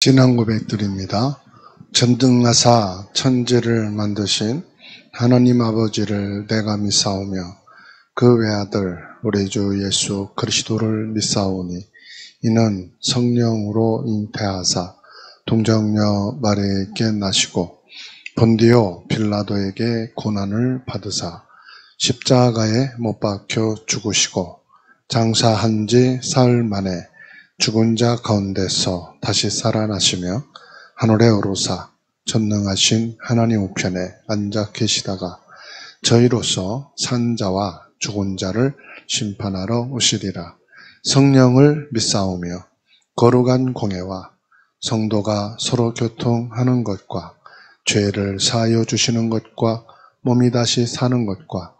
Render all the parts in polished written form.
지난 고백드립니다. 전등하사 천지를 만드신 하나님 아버지를 내가 믿사오며 그 외아들 우리 주 예수 그리스도를 믿사오니 이는 성령으로 잉태하사 동정녀 마리아에게 나시고 본디오 빌라도에게 고난을 받으사 십자가에 못 박혀 죽으시고 장사한 지 사흘 만에 죽은 자 가운데서 다시 살아나시며 하늘에 오르사 전능하신 하나님 우편에 앉아 계시다가 저희로서 산 자와 죽은 자를 심판하러 오시리라. 성령을 믿사오며 거룩한 공회와 성도가 서로 교통하는 것과 죄를 사하여 주시는 것과 몸이 다시 사는 것과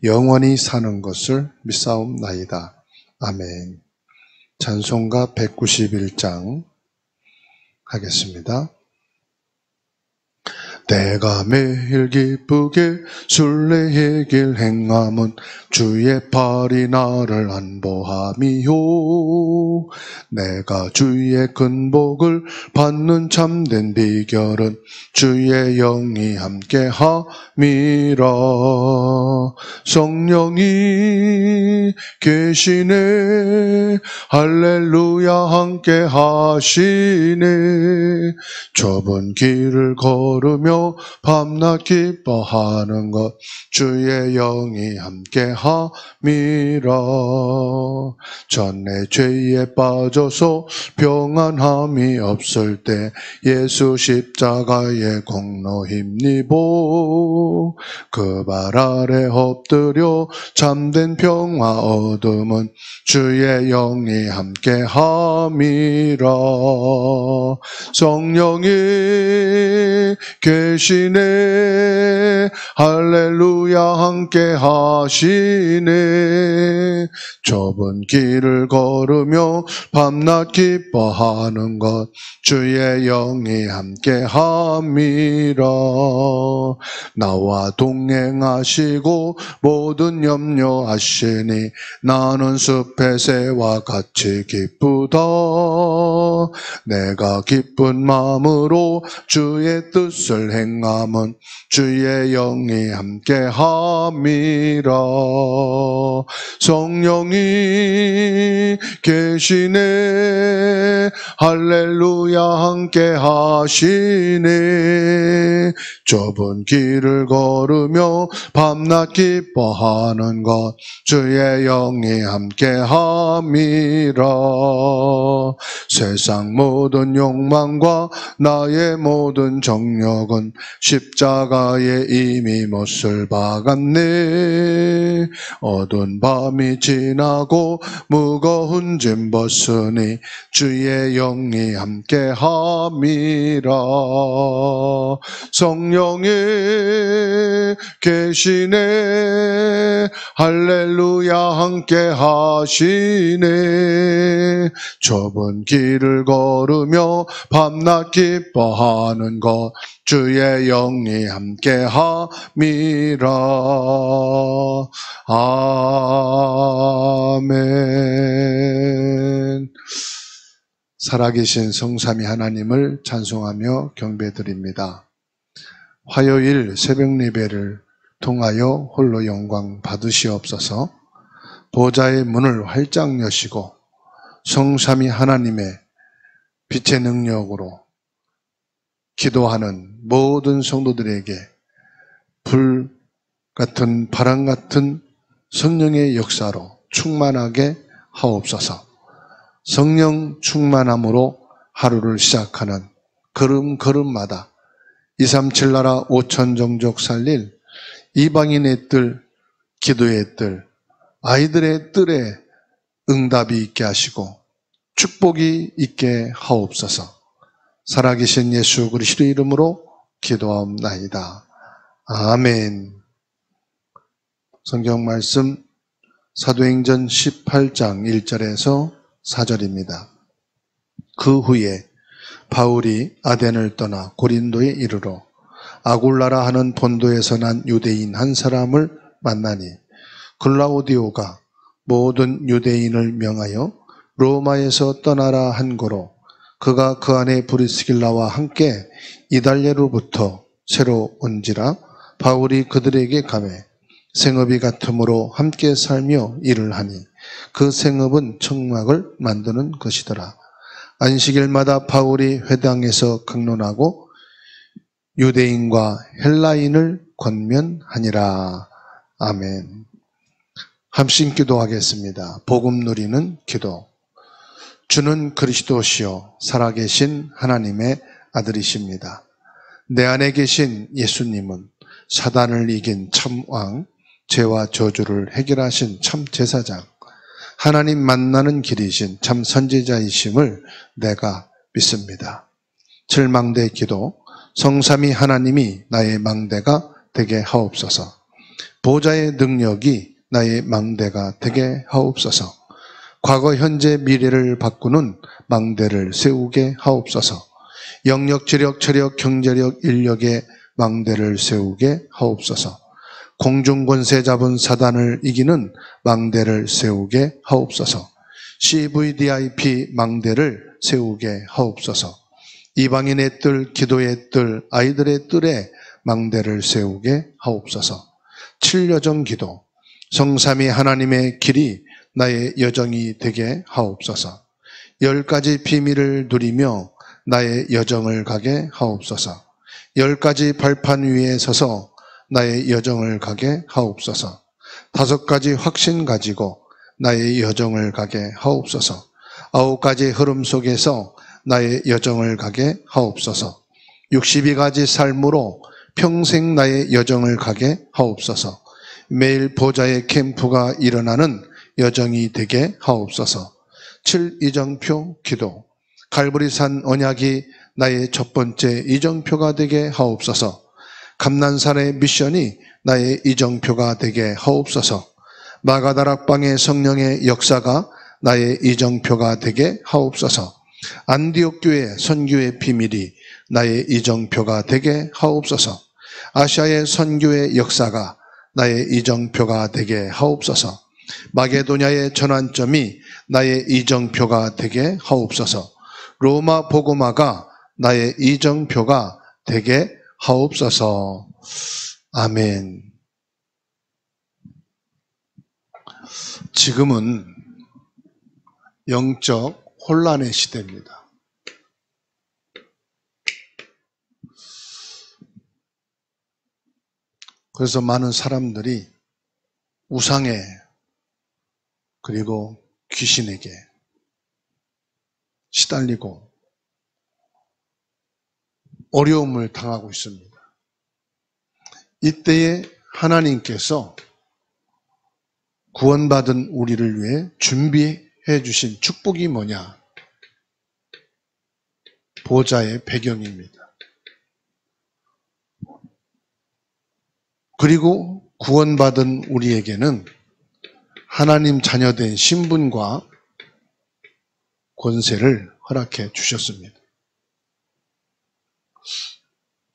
영원히 사는 것을 믿사옵나이다. 아멘. 찬송가 191장 하겠습니다. 내가 매일 기쁘게 순례의 길 행함은 주의 팔이 나를 안보함이요. 내가 주의 큰 복을 받는 참된 비결은 주의 영이 함께함이라. 성령이 계시네 할렐루야 함께하시네. 좁은 길을 걸으며 밤낮 기뻐하는 것 주의 영이 함께함이라. 전에 죄에 빠져서 평안함이 없을 때 예수 십자가의 공로 힘입어 그 발 아래 엎드려 참된 평화 얻음은 주의 영이 함께함이라. 성령이 계시네 할렐루야 함께하시네. 좁은 길을 걸으며 밤낮 기뻐하는 것 주의 영이 함께함이라. 나와 동행하시고 모든 염려하시니 나는 숲의 새와 같이 기쁘다. 내가 기쁜 마음으로 주의 뜻을 행함은 주의 영이 함께함이라. 성령이 계시네 할렐루야 함께하시네. 좁은 길을 걸으며 밤낮 기뻐하는 것 주의 영이 함께함이라. 세상 모든 욕망과 나의 모든 정력은 십자가에 이미 못을 박았네. 어두운 밤이 지나고 무거운 짐 벗으니 주의 영이 함께함이라. 성령이 계시네 할렐루야 함께하시네. 좁은 길을 걸으며 밤낮 기뻐하는 것 주의 영이 함께함이라. 아멘. 살아계신 성삼위 하나님을 찬송하며 경배드립니다. 화요일 새벽 예배를 통하여 홀로 영광 받으시옵소서. 보좌의 문을 활짝 여시고 성삼위 하나님의 빛의 능력으로 기도하는 모든 성도들에게 불 같은 바람 같은 성령의 역사로 충만하게 하옵소서. 성령 충만함으로 하루를 시작하는 걸음걸음마다 237 나라 5천 종족 살릴 이방인의 뜰, 기도의 뜰, 아이들의 뜰에 응답이 있게 하시고 축복이 있게 하옵소서. 살아계신 예수 그리스도 이름으로 기도하옵나이다. 아멘. 성경 말씀 사도행전 18장 1절에서 4절입니다. 그 후에 바울이 아덴을 떠나 고린도에 이르러 아굴라라 하는 본도에서 난 유대인 한 사람을 만나니 글라우디오가 모든 유대인을 명하여 로마에서 떠나라 한 거로 그가 그 안에 브리스길라와 함께 이달리아로부터 새로 온지라 바울이 그들에게 가매 생업이 같으므로 함께 살며 일을 하니 그 생업은 청막을 만드는 것이더라. 안식일마다 바울이 회당에서 강론하고 유대인과 헬라인을 권면하니라. 아멘. 함께 기도하겠습니다. 복음 누리는 기도. 주는 그리스도시요 살아계신 하나님의 아들이십니다. 내 안에 계신 예수님은 사단을 이긴 참왕, 죄와 저주를 해결하신 참 제사장, 하나님 만나는 길이신 참 선지자이심을 내가 믿습니다. 칠망대 기도. 성삼위 하나님이 나의 망대가 되게 하옵소서. 보좌의 능력이 나의 망대가 되게 하옵소서. 과거, 현재, 미래를 바꾸는 망대를 세우게 하옵소서. 영역, 지력, 체력, 경제력, 인력의 망대를 세우게 하옵소서. 공중권세 잡은 사단을 이기는 망대를 세우게 하옵소서. CVDIP 망대를 세우게 하옵소서. 이방인의 뜰, 기도의 뜰, 아이들의 뜰에 망대를 세우게 하옵소서. 7여정 기도. 성삼위 하나님의 길이 나의 여정이 되게 하옵소서. 10가지 비밀을 누리며 나의 여정을 가게 하옵소서. 10가지 발판 위에 서서 나의 여정을 가게 하옵소서. 5가지 확신 가지고 나의 여정을 가게 하옵소서. 9가지 흐름 속에서 나의 여정을 가게 하옵소서. 62가지 삶으로 평생 나의 여정을 가게 하옵소서. 매일 보좌의 캠프가 일어나는 여정이 되게 하옵소서. 7이정표 기도. 갈보리산 언약이 나의 첫 번째 이정표가 되게 하옵소서. 감난산의 미션이 나의 이정표가 되게 하옵소서. 마가다락방의 성령의 역사가 나의 이정표가 되게 하옵소서. 안디옥 교회 선교의 비밀이 나의 이정표가 되게 하옵소서. 아시아의 선교의 역사가 나의 이정표가 되게 하옵소서. 마게도냐의 전환점이 나의 이정표가 되게 하옵소서. 로마 복음화가 나의 이정표가 되게 하옵소서. 아멘. 지금은 영적 혼란의 시대입니다. 그래서 많은 사람들이 우상에 그리고 귀신에게 시달리고 어려움을 당하고 있습니다. 이때에 하나님께서 구원받은 우리를 위해 준비해 주신 축복이 뭐냐? 보좌의 배경입니다. 그리고 구원받은 우리에게는 하나님 자녀된 신분과 권세를 허락해 주셨습니다.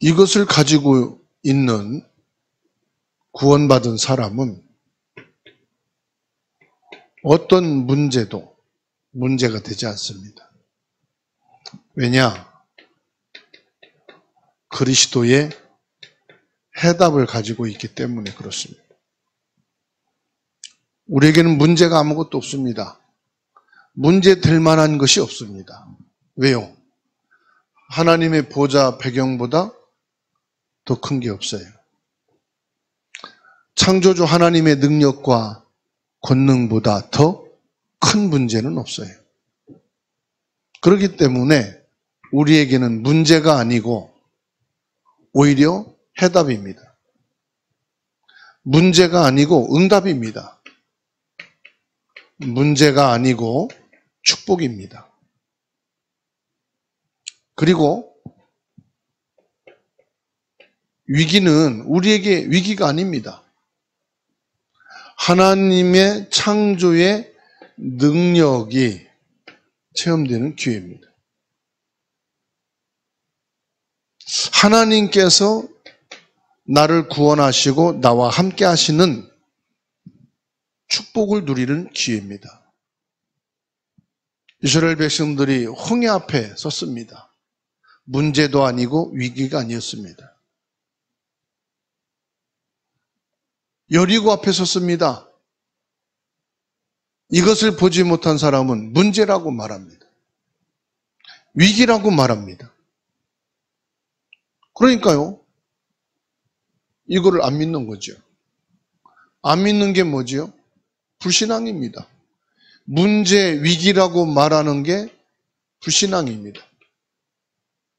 이것을 가지고 있는 구원받은 사람은 어떤 문제도 문제가 되지 않습니다. 왜냐? 그리스도의 해답을 가지고 있기 때문에 그렇습니다. 우리에게는 문제가 아무것도 없습니다. 문제 될 만한 것이 없습니다. 왜요? 하나님의 보좌 배경보다 더 큰 게 없어요. 창조주 하나님의 능력과 권능보다 더 큰 문제는 없어요. 그렇기 때문에 우리에게는 문제가 아니고 오히려 해답입니다. 문제가 아니고 응답입니다. 문제가 아니고 축복입니다. 그리고 위기는 우리에게 위기가 아닙니다. 하나님의 창조의 능력이 체험되는 기회입니다. 하나님께서 나를 구원하시고 나와 함께 하시는 축복을 누리는 기회입니다. 이스라엘 백성들이 홍해 앞에 섰습니다. 문제도 아니고 위기가 아니었습니다. 여리고 앞에 섰습니다. 이것을 보지 못한 사람은 문제라고 말합니다. 위기라고 말합니다. 그러니까요, 이거를 안 믿는 거죠. 안 믿는 게 뭐지요? 불신앙입니다. 문제, 위기라고 말하는 게 불신앙입니다.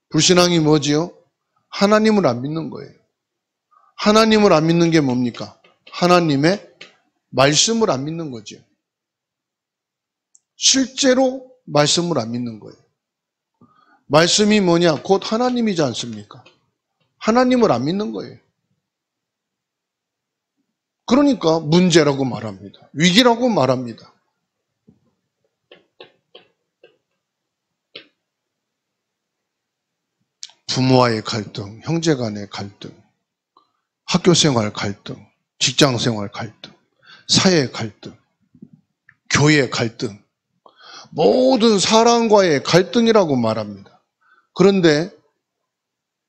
불신앙이 뭐지요? 하나님을 안 믿는 거예요. 하나님을 안 믿는 게 뭡니까? 하나님의 말씀을 안 믿는 거죠. 실제로 말씀을 안 믿는 거예요. 말씀이 뭐냐? 곧 하나님이지 않습니까? 하나님을 안 믿는 거예요. 그러니까 문제라고 말합니다. 위기라고 말합니다. 부모와의 갈등, 형제 간의 갈등, 학교 생활 갈등, 직장 생활 갈등, 사회 갈등, 교회 갈등, 모든 사람과의 갈등이라고 말합니다. 그런데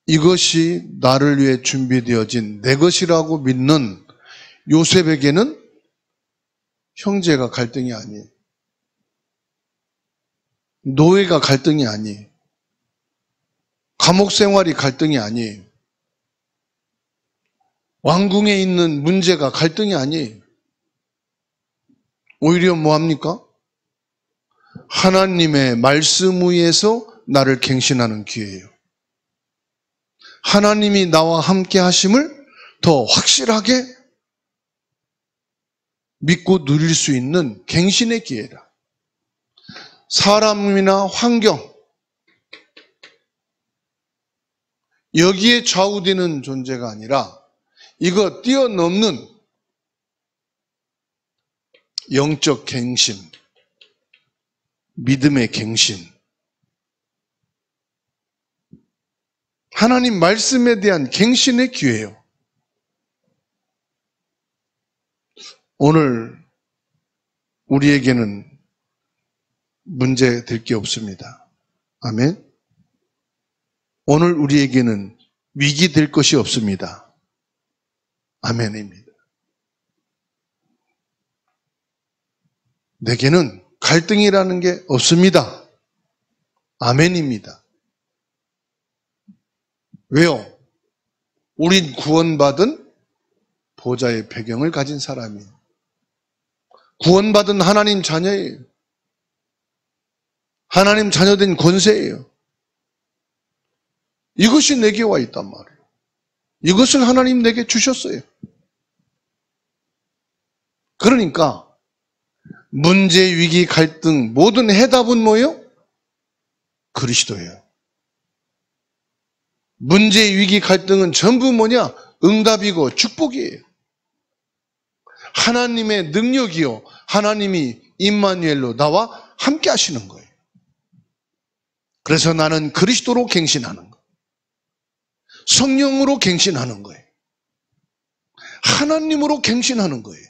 이것이 나를 위해 준비되어진 내 것이라고 믿는 요셉에게는 형제가 갈등이 아니에요. 노예가 갈등이 아니에요. 감옥 생활이 갈등이 아니에요. 왕궁에 있는 문제가 갈등이 아니에요. 오히려 뭐합니까? 하나님의 말씀 위에서 나를 갱신하는 기회예요. 하나님이 나와 함께 하심을 더 확실하게 믿고 누릴 수 있는 갱신의 기회다. 사람이나 환경, 여기에 좌우되는 존재가 아니라 이거 뛰어넘는 영적 갱신, 믿음의 갱신, 하나님 말씀에 대한 갱신의 기회예요. 오늘 우리에게는 문제 될 게 없습니다. 아멘. 오늘 우리에게는 위기 될 것이 없습니다. 아멘입니다. 내게는 갈등이라는 게 없습니다. 아멘입니다. 왜요? 우린 구원받은 보좌의 배경을 가진 사람이에요. 구원받은 하나님 자녀예요. 하나님 자녀된 권세예요. 이것이 내게 와 있단 말이에요. 이것을 하나님 내게 주셨어요. 그러니까 문제, 위기, 갈등 모든 해답은 뭐예요? 그리스도예요. 문제, 위기, 갈등은 전부 뭐냐? 응답이고 축복이에요. 하나님의 능력이요. 하나님이 임마누엘로 나와 함께 하시는 거예요. 그래서 나는 그리스도로 갱신하는 거예요. 성령으로 갱신하는 거예요. 하나님으로 갱신하는 거예요.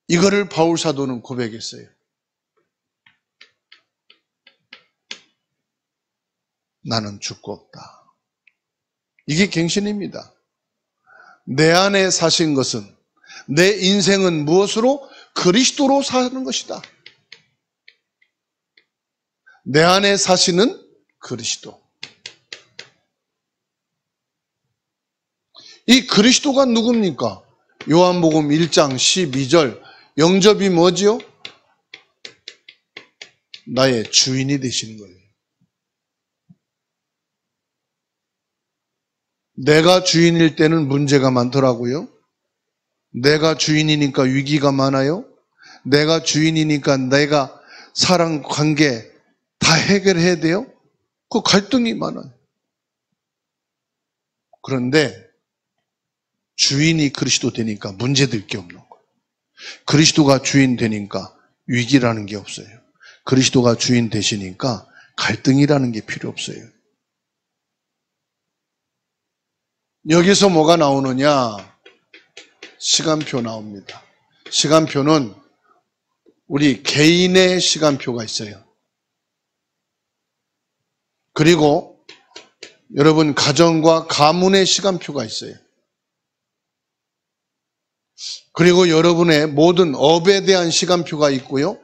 이거를 바울 사도는 고백했어요. 나는 죽고 없다. 이게 갱신입니다. 내 안에 사신 것은, 내 인생은 무엇으로? 그리스도로 사는 것이다. 내 안에 사시는 그리스도. 이 그리스도가 누굽니까? 요한복음 1장 12절 영접이 뭐지요? 나의 주인이 되시는 거예요. 내가 주인일 때는 문제가 많더라고요. 내가 주인이니까 위기가 많아요. 내가 주인이니까 내가 사랑 관계 다 해결해야 돼요. 그 갈등이 많아요. 그런데 주인이 그리스도 되니까 문제될 게 없는 거예요. 그리스도가 주인 되니까 위기라는 게 없어요. 그리스도가 주인 되시니까 갈등이라는 게 필요 없어요. 여기서 뭐가 나오느냐? 시간표 나옵니다. 시간표는 우리 개인의 시간표가 있어요. 그리고 여러분 가정과 가문의 시간표가 있어요. 그리고 여러분의 모든 업에 대한 시간표가 있고요.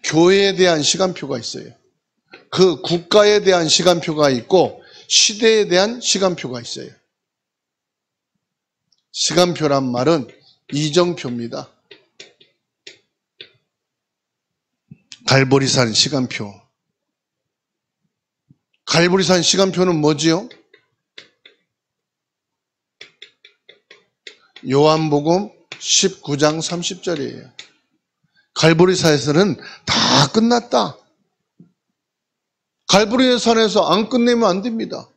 교회에 대한 시간표가 있어요. 그 국가에 대한 시간표가 있고 시대에 대한 시간표가 있어요. 시간표란 말은 이정표입니다. 갈보리산 시간표. 갈보리산 시간표는 뭐지요? 요한복음 19장 30절이에요. 갈보리산에서는 다 끝났다. 갈보리산에서 안 끝내면 안 됩니다.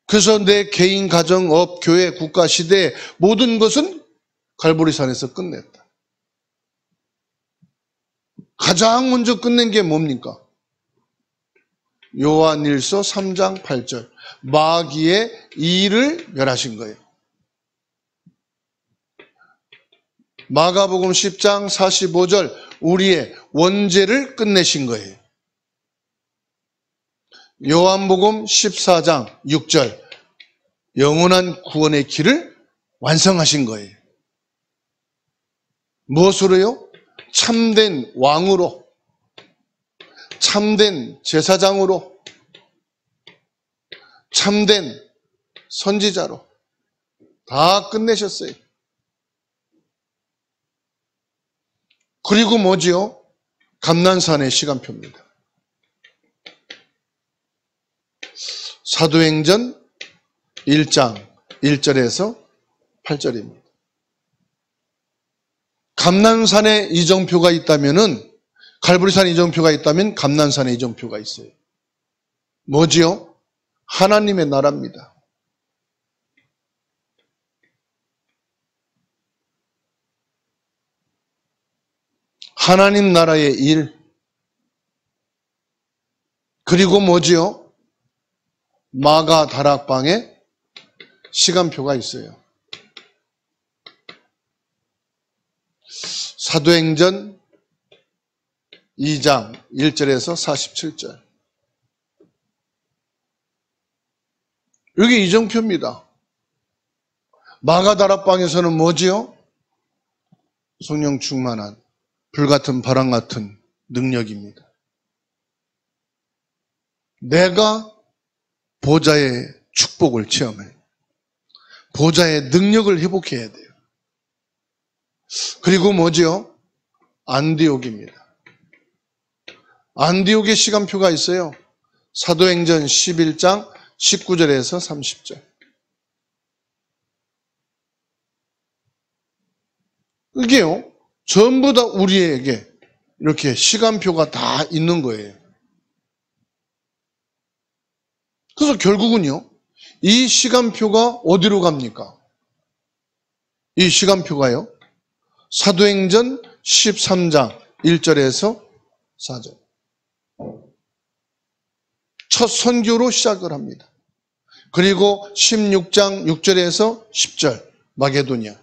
그래서 내 개인, 가정, 업, 교회, 국가, 시대 모든 것은 갈보리산에서 끝냈다. 가장 먼저 끝낸 게 뭡니까? 요한일서 3장 8절. 마귀의 일을 멸하신 거예요. 마가복음 10장 45절. 우리의 원죄를 끝내신 거예요. 요한복음 14장 6절. 영원한 구원의 길을 완성하신 거예요. 무엇으로요? 참된 왕으로, 참된 제사장으로, 참된 선지자로 다 끝내셨어요. 그리고 뭐지요? 감난산의 시간표입니다. 사도행전 1장 1절에서 8절입니다. 감난산에 이정표가 있다면은, 갈보리산에 이정표가 있다면 감난산에 이정표가 있어요. 뭐지요? 하나님의 나라입니다. 하나님 나라의 일. 그리고 뭐지요? 마가 다락방에 시간표가 있어요. 사도행전 2장 1절에서 47절. 여기 이정표입니다. 마가 다락방에서는 뭐지요? 성령 충만한 불같은 바람 같은 능력입니다. 내가 보좌의 축복을 체험해. 보좌의 능력을 회복해야 돼요. 그리고 뭐지요? 안디옥입니다. 안디옥의 시간표가 있어요. 사도행전 11장 19절에서 30절. 이게요, 전부 다 우리에게 이렇게 시간표가 다 있는 거예요. 그래서 결국은요, 이 시간표가 어디로 갑니까? 이 시간표가요, 사도행전 13장 1절에서 4절. 첫 선교로 시작을 합니다. 그리고 16장 6절에서 10절, 마게도니아.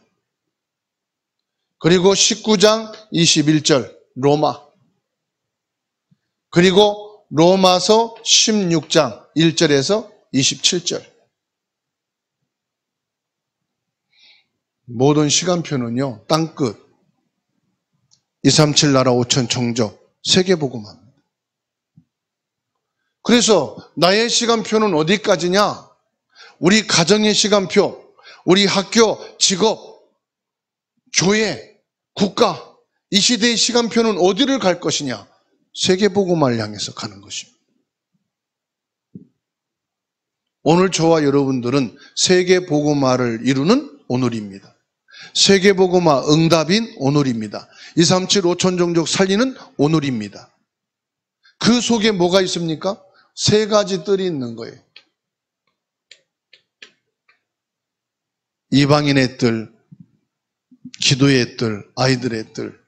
그리고 19장 21절, 로마. 그리고 로마서 16장 1절에서 27절. 모든 시간표는요, 땅끝, 237 나라 5천 종족, 세계복음화입니다. 그래서 나의 시간표는 어디까지냐? 우리 가정의 시간표, 우리 학교, 직업, 교회, 국가, 이 시대의 시간표는 어디를 갈 것이냐? 세계복음화를 향해서 가는 것입니다. 오늘 저와 여러분들은 세계복음화를 이루는 오늘입니다. 세계복음화 응답인 오늘입니다. 237 5천 종족 살리는 오늘입니다. 그 속에 뭐가 있습니까? 세 가지 뜰이 있는 거예요. 이방인의 뜰, 기도의 뜰, 아이들의 뜰.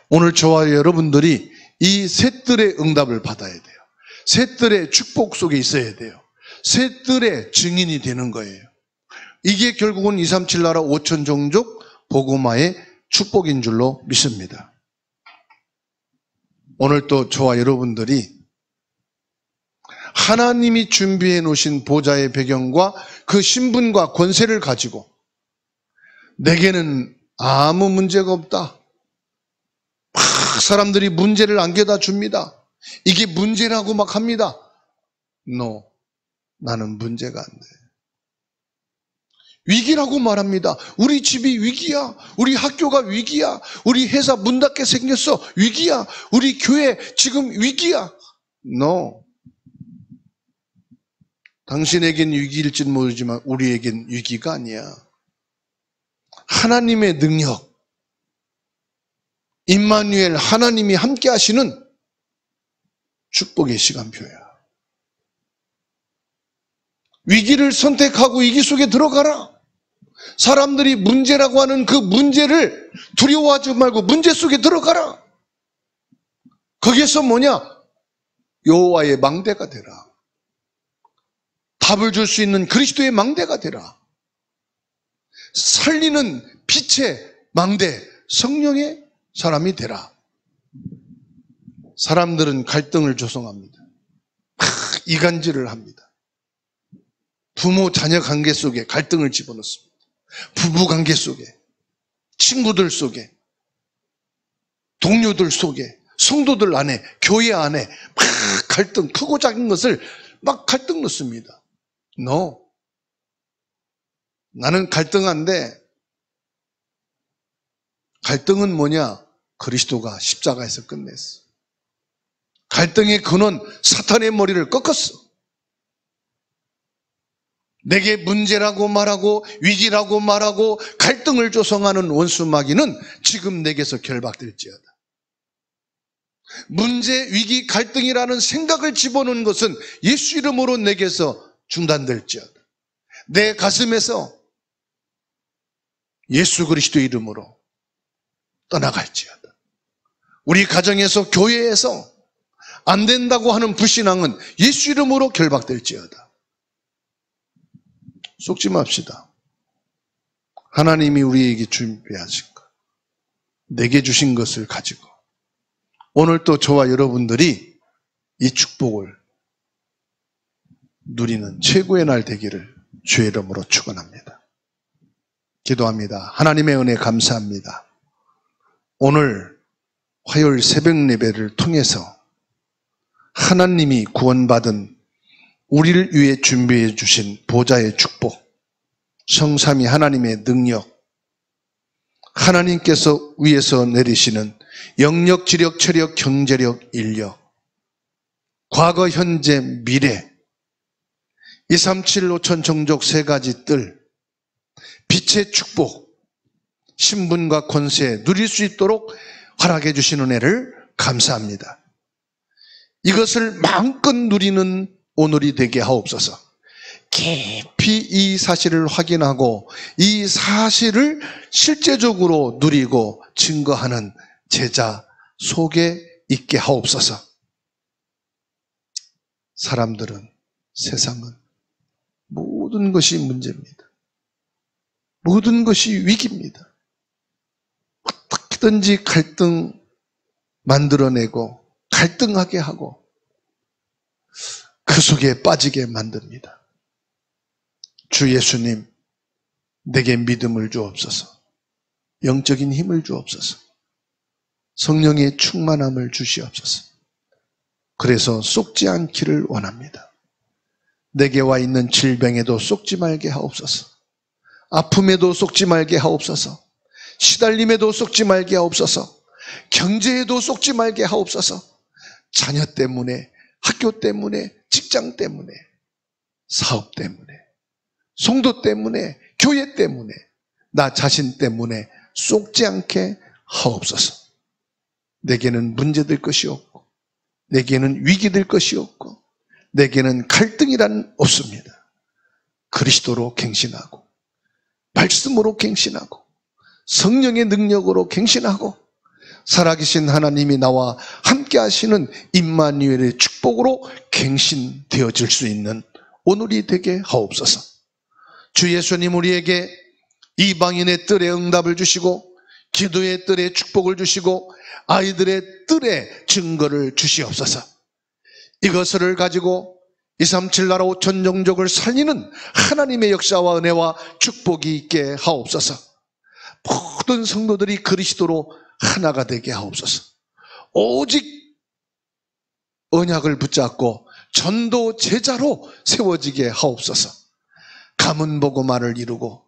오늘 저와 여러분들이 이 세 뜰의 응답을 받아야 돼요. 세 뜰의 축복 속에 있어야 돼요. 세 뜰의 증인이 되는 거예요. 이게 결국은 237 나라 5천 종족 복음화의 축복인 줄로 믿습니다. 오늘 또 저와 여러분들이 하나님이 준비해 놓으신 보좌의 배경과 그 신분과 권세를 가지고 내게는 아무 문제가 없다. 막 사람들이 문제를 안겨다 줍니다. 이게 문제라고 막 합니다. No, 나는 문제가 안 돼. 위기라고 말합니다. 우리 집이 위기야. 우리 학교가 위기야. 우리 회사 문 닫게 생겼어. 위기야. 우리 교회 지금 위기야. No. 당신에겐 위기일지는 모르지만 우리에겐 위기가 아니야. 하나님의 능력, 임마누엘 하나님이 함께 하시는 축복의 시간표야. 위기를 선택하고 위기 속에 들어가라. 사람들이 문제라고 하는 그 문제를 두려워하지 말고 문제 속에 들어가라. 거기에서 뭐냐? 여호와의 망대가 되라. 답을 줄 수 있는 그리스도의 망대가 되라. 살리는 빛의 망대, 성령의 사람이 되라. 사람들은 갈등을 조성합니다. 이간질을 합니다. 부모 자녀 관계 속에 갈등을 집어넣습니다. 부부 관계 속에, 친구들 속에, 동료들 속에, 성도들 안에, 교회 안에 막 갈등, 크고 작은 것을 막 갈등 넣습니다. No. 나는 갈등한데 갈등은 뭐냐? 그리스도가 십자가에서 끝냈어. 갈등의 근원, 사탄의 머리를 꺾었어. 내게 문제라고 말하고 위기라고 말하고 갈등을 조성하는 원수 마귀는 지금 내게서 결박될지어다. 문제, 위기, 갈등이라는 생각을 집어넣은 것은 예수 이름으로 내게서 중단될지어다. 내 가슴에서 예수 그리스도 이름으로 떠나갈지어다. 우리 가정에서, 교회에서 안 된다고 하는 불신앙은 예수 이름으로 결박될지어다. 속지 맙시다. 하나님이 우리에게 준비하신 것, 내게 주신 것을 가지고 오늘 또 저와 여러분들이 이 축복을 누리는 최고의 날 되기를 주의 이름으로 축원합니다. 기도합니다. 하나님의 은혜 감사합니다. 오늘 화요일 새벽 예배를 통해서 하나님이 구원받은 우리를 위해 준비해 주신 보좌의 축복, 성삼위 하나님의 능력, 하나님께서 위에서 내리시는 영력, 지력, 체력, 경제력, 인력, 과거, 현재, 미래, 237, 5천 정족 세 가지 뜰, 빛의 축복, 신분과 권세 누릴 수 있도록 허락해 주신 은혜를 감사합니다. 이것을 마음껏 누리는 오늘이 되게 하옵소서. 깊이 이 사실을 확인하고 이 사실을 실제적으로 누리고 증거하는 제자 속에 있게 하옵소서. 사람들은, 세상은 모든 것이 문제입니다. 모든 것이 위기입니다. 어떻게든지 갈등 만들어내고 갈등하게 하고 그 속에 빠지게 만듭니다. 주 예수님, 내게 믿음을 주옵소서. 영적인 힘을 주옵소서. 성령의 충만함을 주시옵소서. 그래서 속지 않기를 원합니다. 내게 와 있는 질병에도 속지 말게 하옵소서. 아픔에도 속지 말게 하옵소서. 시달림에도 속지 말게 하옵소서. 경제에도 속지 말게 하옵소서. 자녀 때문에, 학교 때문에, 직장 때문에, 사업 때문에, 성도 때문에, 교회 때문에, 나 자신 때문에 속지 않게 하옵소서. 내게는 문제될 것이 없고, 내게는 위기될 것이 없고, 내게는 갈등이란 없습니다. 그리스도로 갱신하고, 말씀으로 갱신하고, 성령의 능력으로 갱신하고, 살아계신 하나님이 나와 함께 하시는 임마누엘의 축복으로 갱신되어질 수 있는 오늘이 되게 하옵소서. 주 예수님, 우리에게 이방인의 뜰에 응답을 주시고 기도의 뜰에 축복을 주시고 아이들의 뜰에 증거를 주시옵소서. 이것을 가지고 237 나라 5천 종족을 살리는 하나님의 역사와 은혜와 축복이 있게 하옵소서. 모든 성도들이 그리스도로 하나가 되게 하옵소서. 오직 언약을 붙잡고 전도 제자로 세워지게 하옵소서. 가문 복음화를 이루고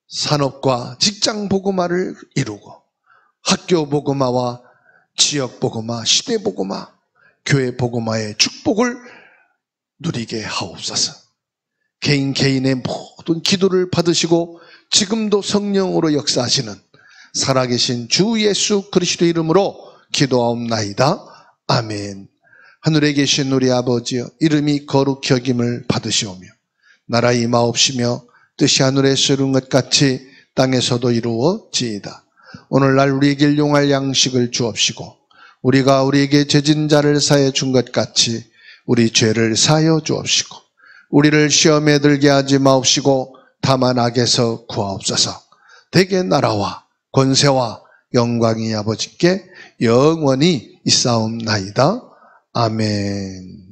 산업과 직장 복음화를 이루고 학교 복음화와 지역 복음화, 시대 복음화, 교회 복음화의 축복을 누리게 하옵소서. 개인의 모든 기도를 받으시고 지금도 성령으로 역사하시는 살아계신 주 예수 그리스도 이름으로 기도하옵나이다. 아멘. 하늘에 계신 우리 아버지여, 이름이 거룩히 여김을 받으시오며 나라 임하옵시며 뜻이 하늘에서 이룬 것 같이 땅에서도 이루어지이다. 오늘날 우리에게 일용할 양식을 주옵시고 우리가 우리에게 죄진 자를 사해 준 것 같이 우리 죄를 사하여 주옵시고 우리를 시험에 들게 하지 마옵시고 다만 악에서 구하옵소서. 대개 나라와 권세와 영광이 아버지께 영원히 있사옵나이다. 아멘.